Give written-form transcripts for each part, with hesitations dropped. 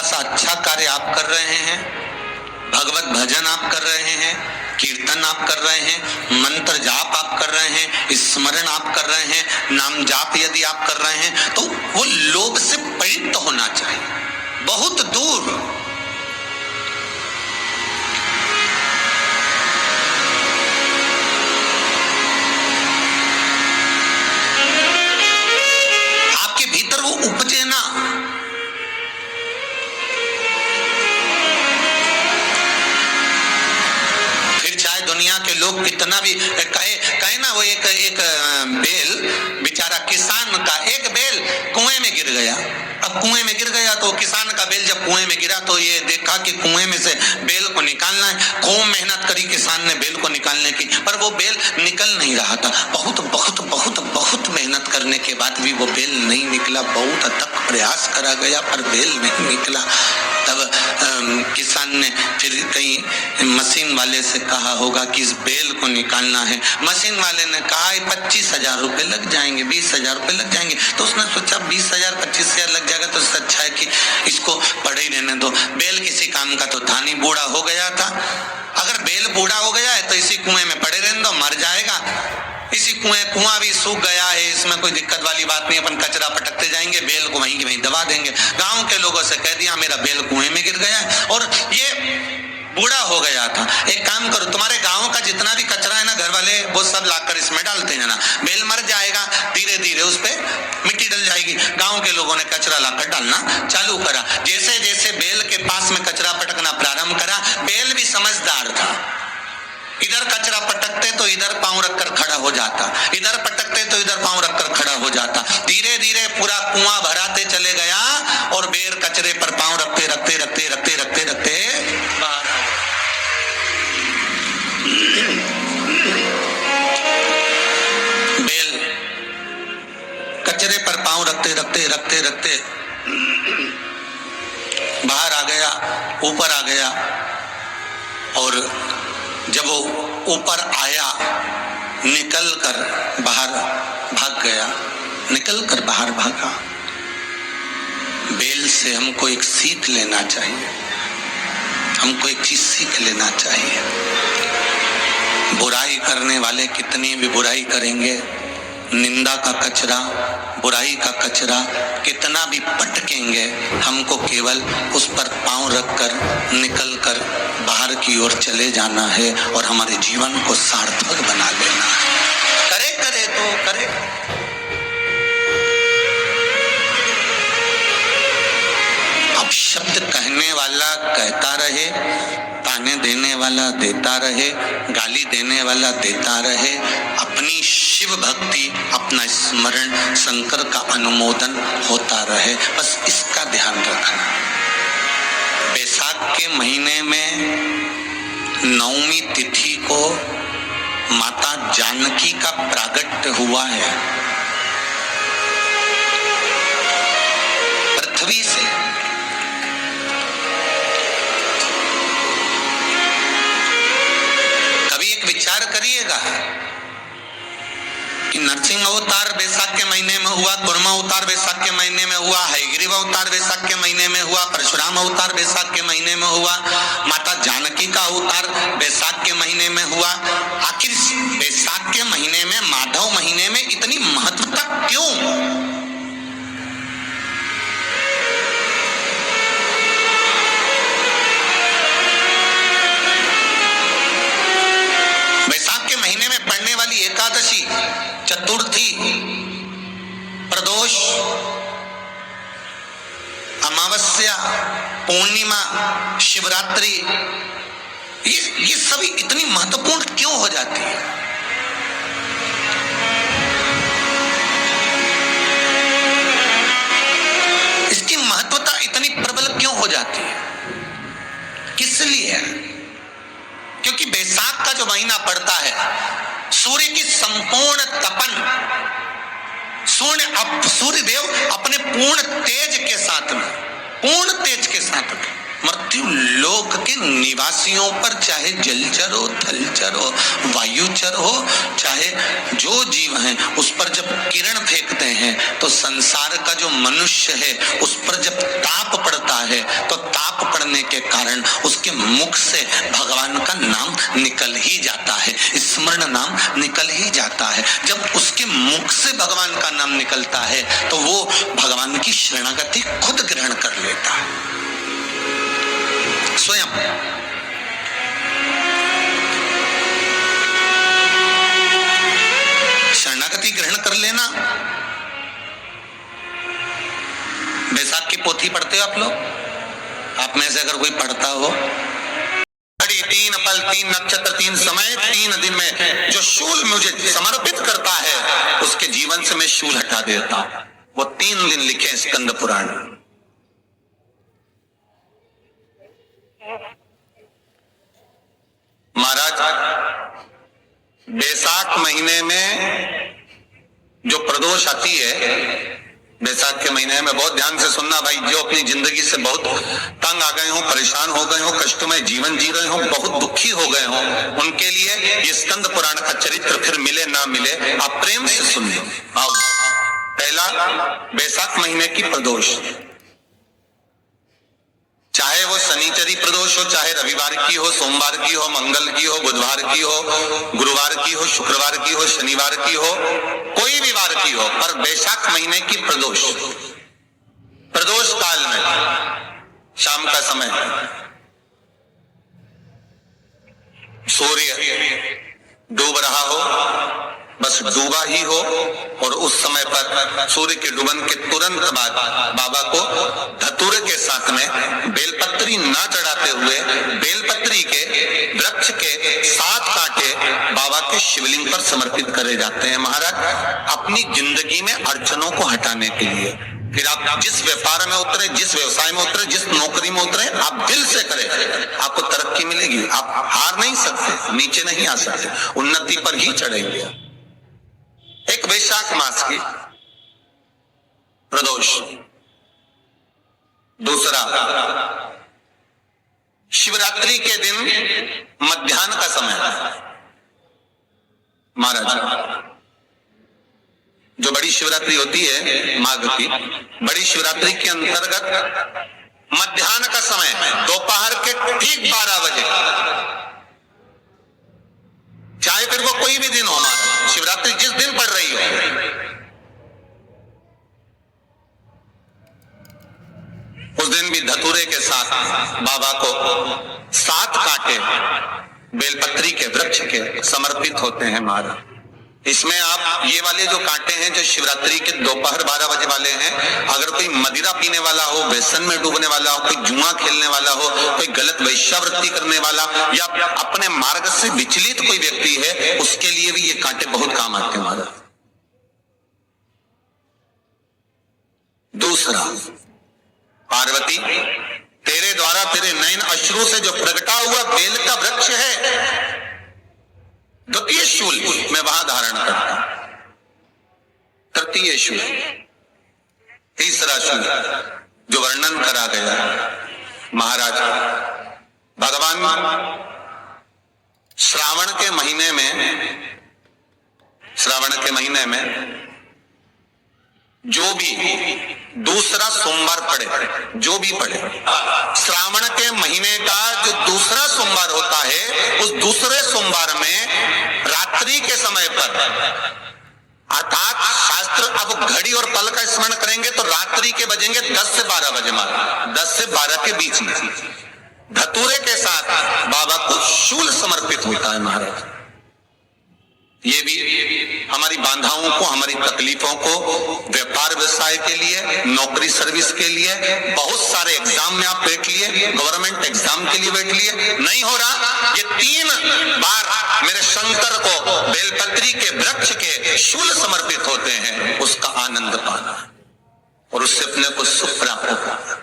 सा अच्छा कार्य आप कर रहे हैं, भगवत भजन आप कर रहे हैं, कीर्तन आप कर रहे हैं, मंत्र जाप आप कर रहे हैं, स्मरण आप कर रहे हैं, नाम जाप यदि आप कर रहे हैं, तो वो लोभ से पवित्र होना चाहिए, बहुत दूर। आपके भीतर वो उपजे ना, दुनिया के लोग कितना भी कहे ना, वो एक बेल बेचारा किसान का, एक बेल कुएं में गिर गया। अब कुएं में गिर गया तो किसान का बेल जब कुएं में गिरा तो ये देखा कि कुएं में से बेल को निकालना है। खूब मेहनत करी किसान ने बेल को निकालने की, पर वो बेल निकल नहीं रहा था। बहुत बहुत बहुत बहुत मेहनत करने के बाद भी वो बेल नहीं निकला। बहुत तक प्रयास करा गया पर बेल नहीं निकला। तब किसान ने फिर कहीं मशीन वाले से कहा होगा कि इस बेल को निकालना है। मशीन वाले ने कहा 25,000 रुपए लग जाएंगे, 20,000 रुपए लग जाएंगे। तो उसने सोचा 20,000 25,000 लग जाएगा तो इससे अच्छा है कि इसको पड़े ही रहने दो। बेल किसी काम का तो था नहीं, बूढ़ा हो गया था। अगर बेल बूढ़ा हो गया है तो इसी कुएं में पड़े रहने दो, मर जाएगा। इसी कुआं भी सूख गया है, इसमें कोई दिक्कत वाली बात नहीं, अपन कचरा पटकते जाएंगे, बेल को वहीं की वहीं दबा देंगे। गांव के लोगों से कह दिया मेरा बेल कुएं में गिर गया है और ये बूढ़ा हो गया था। एक काम करो, तुम्हारे गांव का जितना भी कचरा है ना, घर वाले वो सब लाकर इसमें डालते हैं ना, बेल मर जाएगा, धीरे धीरे उस पे मिट्टी डल जाएगी। गांव के लोगों ने कचरा लाकर डालना चालू करा। जैसे जैसे बेल के पास में कचरा पटकना प्रारंभ करा, बेल भी समझदार था। इधर कचरा पटकते तो इधर पांव रखकर खड़ा हो जाता, इधर पटकते तो इधर पांव रखकर खड़ा हो जाता। धीरे धीरे पूरा कुआं भराते चले गया और बेल कचरे पर पांव रखते रखते रखते रखते रखते रखते बाहर। बेल कचरे पर पांव रखते रखते रखते रखते बाहर आ गया, ऊपर आ गया। और जब वो ऊपर आया, निकल कर बाहर भाग गया, निकल कर बाहर भागा। बेल से हमको एक सीख लेना चाहिए, हमको एक चीज सीख लेना चाहिए। बुराई करने वाले कितनी भी बुराई करेंगे, निंदा का कचरा, बुराई का कचरा कितना भी पटकेंगे, हमको केवल उस पर पांव रखकर निकल कर बाहर की ओर चले जाना है और हमारे जीवन को सार्थक बना लेना है। करे तो करे। अब शब्द कहने वाला कहता रहे, ताने देने वाला देता रहे, गाली देने वाला देता रहे, अपनी शिव भक्ति, अपना स्मरण, शंकर का अनुमोदन होता रहे। बस इसका ध्यान रखना। बैसाख के महीने में 9वीं तिथि को माता जानकी का प्रागट्य हुआ है पृथ्वी से। कभी एक विचार करिएगा कि नरसिंह अवतार बैसाख के महीने में हुआ, कुर्मा अवतार बैसाख के महीने में हुआ, हयग्रीव अवतार बैसाख के महीने में हुआ, परशुराम अवतार बैसाख के महीने में हुआ, माता जानकी का अवतार बैसाख के महीने में हुआ। आखिर बैसाख के महीने में, माधव महीने में इतनी महत्वता क्यों? बैसाख के महीने में पड़ने वाली एकादशी, चतुर्थी, प्रदोष, अमावस्या, पूर्णिमा, शिवरात्रि, ये सभी इतनी महत्वपूर्ण क्यों हो जाती है? इसकी महत्वता इतनी प्रबल क्यों हो जाती है? किस लिए? क्योंकि बैसाख का जो महीना पड़ता है, सूर्य की संपूर्ण तपन, सूर्यदेव अपने पूर्ण तेज के साथ में, पूर्ण तेज के साथ में मृत्यु लोक के निवासियों पर, चाहे जलचर हो, थलचर हो, वायुचर हो, चाहे जो जीव हैं, उस पर जब किरण फेंकते हैं तो संसार का जो मनुष्य है उस पर जब ताप पड़ता है तो मुख से भगवान का नाम निकल ही जाता है, स्मरण नाम निकल ही जाता है। जब उसके मुख से भगवान का नाम निकलता है तो वो भगवान की शरणागति खुद ग्रहण कर लेता है स्वयं। शरणागति ग्रहण कर लेना। बैसाख की पोथी पढ़ते हो आप लोग? आप में से अगर कोई पढ़ता हो, 3 पल 3 नक्षत्र 3 समय 3 दिन में जो शूल मुझे समर्पित करता है उसके जीवन से मैं शूल हटा देता हूं। वो 3 दिन लिखे स्कंद पुराण। महाराज बैसाख महीने में जो प्रदोष आती है, बैसाख के महीने में बहुत ध्यान से सुनना भाई, जो अपनी जिंदगी से बहुत तंग आ गए हो, परेशान हो गए हो, कष्टमय जीवन जी रहे हो, बहुत दुखी हो गए हो, उनके लिए ये स्कंद पुराण का चरित्र फिर मिले ना मिले आप प्रेम से सुनिए। आओ, पहला बैसाख महीने की प्रदोष, चाहे वो शनिचरी प्रदोष हो, चाहे रविवार की हो, सोमवार की हो, मंगल की हो, बुधवार की हो, गुरुवार की हो, शुक्रवार की हो, शनिवार की हो, कोई भी वार की हो, पर बैसाख महीने की प्रदोष, प्रदोष काल में शाम का समय सूर्य डूब रहा हो, बस डूबा ही हो, और उस समय पर सूर्य के डूबन के तुरंत बाद बाबा को धतूरे के साथ में बेलपत्री ना चढ़ाते हुए बेलपत्री के वृक्ष के 7 कांटे बाबा के शिवलिंग पर समर्पित करे जाते हैं। महाराज अपनी जिंदगी में अड़चनों को हटाने के लिए, फिर आप जिस व्यापार में उतरे, जिस व्यवसाय में उतरे, जिस नौकरी में उतरे, आप दिल से करें, आपको तरक्की मिलेगी। आप हार नहीं सकते, नीचे नहीं आ सकते, उन्नति पर ही चढ़ेंगे। एक वैशाख मास की प्रदोष, दूसरा शिवरात्रि के दिन मध्याह्न का समय। महाराज जो बड़ी शिवरात्रि होती है माघ की, बड़ी शिवरात्रि के अंतर्गत मध्याह्न का समय, दोपहर के ठीक 12 बजे, चाहे फिर वो कोई भी दिन हो, महाराज शिवरात्रि जिस दिन पड़ रही हो, उस दिन भी धतूरे के साथ बाबा को 7 कांटे बेलपत्री के वृक्ष के समर्पित होते हैं। महाराज इसमें आप ये वाले जो कांटे हैं जो शिवरात्रि के दोपहर 12 बजे वाले हैं, अगर कोई मदिरा पीने वाला हो, व्यसन में डूबने वाला हो, कोई जुआ खेलने वाला हो, कोई गलत वैश्यावृत्ति करने वाला या अपने मार्ग से विचलित कोई व्यक्ति है, उसके लिए भी ये कांटे बहुत काम आते हैं। महाराज दूसरा, पार्वती तेरे द्वारा तेरे नयन अश्रु से जो प्रगटा हुआ बेल का वृक्ष है, द्वितीय शूल मैं वहां धारण करता हूं, तृतीय शूल, तीसरा शूल जो वर्णन करा गया। महाराज भगवान श्रावण के महीने में जो भी दूसरा सोमवार पड़े, जो भी पड़े, श्रावण के महीने का जो दूसरा सोमवार होता है, उस दूसरे सोमवार में रात्रि के समय पर, अर्थात शास्त्र अब घड़ी और पल का स्मरण करेंगे तो रात्रि के बजेंगे 10 से 12 बजे, मारा 10 से 12 के बीच में धतूरे के साथ बाबा को शूल समर्पित होता है। महाराज ये भी हमारी बाधाओं को, हमारी तकलीफों को, व्यापार व्यवसाय के लिए, नौकरी सर्विस के लिए, बहुत सारे एग्जाम में आप बैठ लिए, गवर्नमेंट एग्जाम के लिए बैठ लिए, नहीं हो रहा, ये 3 बार मेरे शंकर को बेलपत्री के वृक्ष के शूल समर्पित होते हैं, उसका आनंद पाना और उससे अपने को सुख प्राप्त होगा।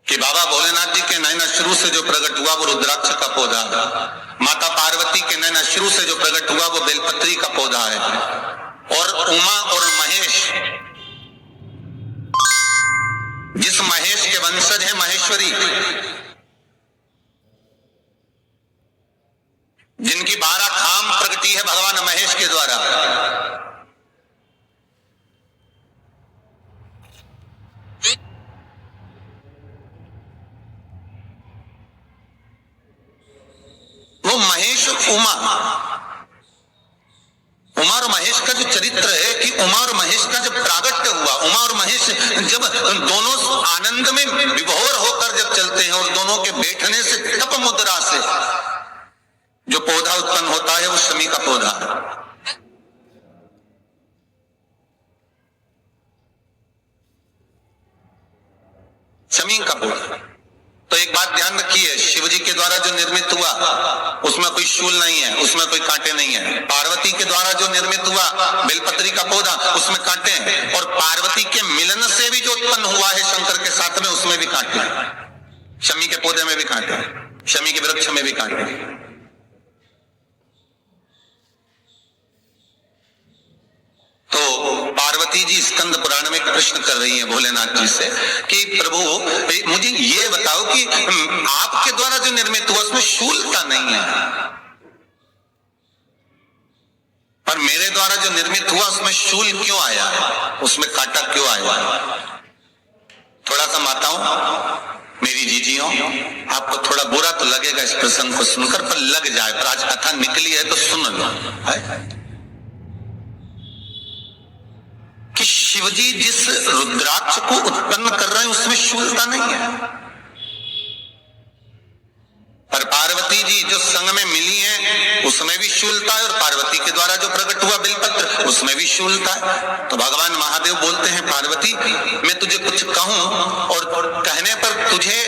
कि बाबा भोलेनाथ जी के नयन अश्रु से जो प्रकट हुआ वो रुद्राक्ष का पौधा है, माता पार्वती के नयन अश्रु से जो प्रकट हुआ वो बेलपत्री का पौधा है, और उमा और महेश, जिस महेश के वंशज है महेश्वरी, जिनकी 12 खाम प्रगति है भगवान महेश के द्वारा, महेश उमा, उमा और महेश का जो चरित्र है कि उमा और महेश का जब प्रागट्य हुआ, उमा और महेश जब दोनों आनंद में विभोर होकर जब चलते हैं और दोनों के बैठने से तप मुद्रा से जो पौधा उत्पन्न होता है वो शमी का पौधा है। शमी का पौधा। तो एक बात ध्यान रखिए, शिव जी के द्वारा जो निर्मित हुआ उसमें कोई शूल नहीं है, उसमें कोई कांटे नहीं है। पार्वती के द्वारा जो निर्मित हुआ बेलपत्री का पौधा, उसमें कांटे हैं। और पार्वती के मिलन से भी जो उत्पन्न हुआ है शंकर के साथ में, उसमें भी कांटे हैं। शमी के पौधे में भी कांटे हैं, शमी के वृक्ष में भी कांटे हैं। तो पार्वती जी स्कंद पुराण में प्रश्न कर रही हैं भोलेनाथ जी से कि प्रभु मुझे ये बताओ कि आपके द्वारा जो निर्मित हुआ उसमें शूलता नहीं है, पर मेरे द्वारा जो निर्मित हुआ उसमें शूल क्यों आया, उसमें कांटा क्यों आया? थोड़ा सा माताओं, मेरी जीजियों, आपको थोड़ा बुरा तो लगेगा इस प्रसंग को सुनकर, पर लग जाए, पर आज कथा निकली है तो सुन लो है? कि शिवजी जिस रुद्राक्ष को उत्पन्न कर रहे हैं उसमें शूलता नहीं है, पर पार्वती जी जो संग में मिली हैं उसमें भी शूलता है, और पार्वती के द्वारा जो प्रकट हुआ बिलपत्र उसमें भी शूलता है। तो भगवान महादेव बोलते हैं पार्वती मैं तुझे कुछ कहूं और कहने पर तुझे